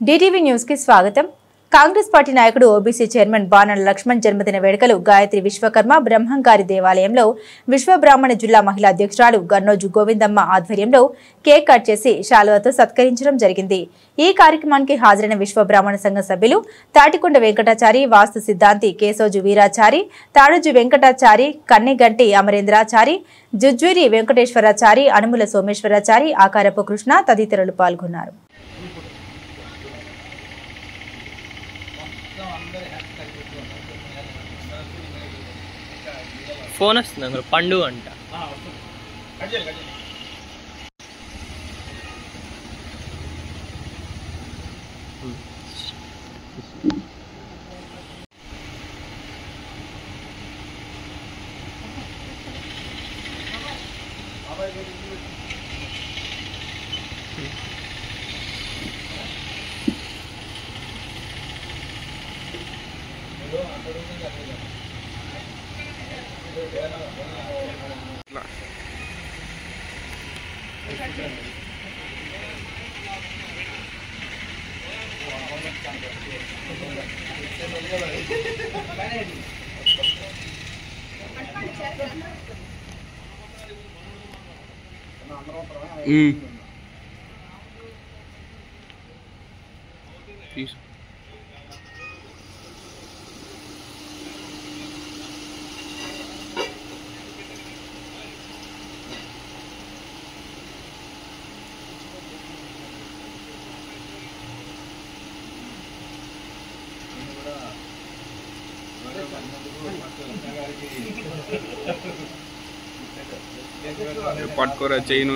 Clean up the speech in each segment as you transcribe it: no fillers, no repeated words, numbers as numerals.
DTV news కి స్వాగతం. Congress party నాయకుడు ఓబీసీ చైర్మన్ బాణల లక్ష్మణ్ జన్మదిన వేడుకలు గాయత్రి విశ్వకర్మ బ్రహ్మంగారి దేవాలయంలో విశ్వబ్రాహ్మణ జిల్లా మహిళా అధ్యక్షురాలు గన్నోజు గోవిందమ్మ ఆధ్వర్యంలో కేక్ కట్ చేసి శాలువాతో సత్కరించడం జరిగింది. ఈ కార్యక్రమానికి హాజరైన విశ్వబ్రాహ్మణ సంఘ సభ్యులు తాటికొండ వెంకటాచారి, వాస్తు సిద్ధాంతి కేశోజు వీరాచారి, తాడుజు వెంకటాచారి, కన్నెగంటి అమరేంద్రాచారి, జుజ్వీరి వెంకటేశ్వరాచారి, అనుముల సోమేశ్వరాచారి, ఆకారపు కృష్ణ తదితరులు పాల్గొన్నారు. ఫోన్ వస్తుంది పండు అంట. పట్టుకోరా చైన్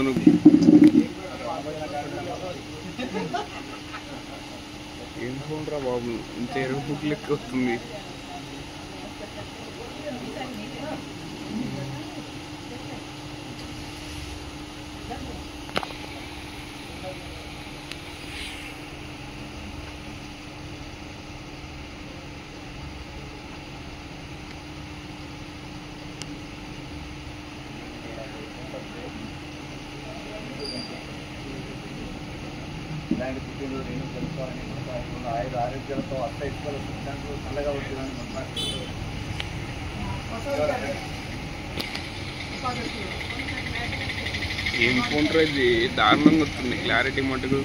ఏం చూడరా బాబు, ఇంత ఎరుపు లెక్క వస్తుంది. ఇలాంటి పుట్టినరోజు నేను జరుపుకోవాలని ఆయుధ ఆరోగ్యాలతో అత్త ఇసుకల సిద్ధాంతాలు చల్లగా ఉంటుందని ఏం ఫోన్ ఇది దారుణంగా వస్తుంది క్లారిటీ మటుకు.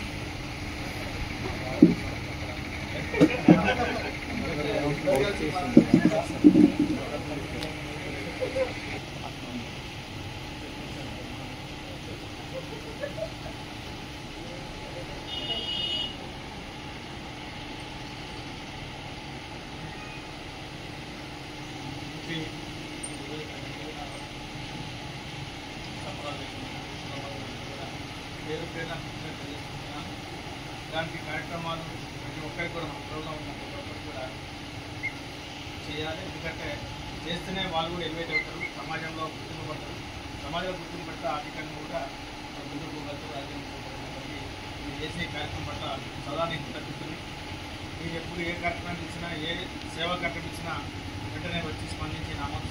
ఇలాంటి కార్యక్రమాలు ప్రతి ఒక్కరికి కూడా మన ప్రోగ్రాం ఉన్న ప్రతి ఒక్కరికి కూడా చేయాలి. ఎందుకంటే చేస్తేనే వాళ్ళు కూడా ఎలివేట్ అవుతారు, సమాజంలో గుర్తింపు పడతారు. సమాజంలో గుర్తింపు పడితే ఆర్థికంగా కూడా ముందుకు వెళ్తారు, రాజ్యం కాబట్టి మీరు చేసే కార్యక్రమం పట్ల సదా నీకు తగ్గుతుంది. మీరు ఎప్పుడు ఏ కార్యక్రమం ఇచ్చినా, ఏ సేవా కార్యక్రమం ఇచ్చినా వెంటనే వచ్చి స్పందించి నా వంతు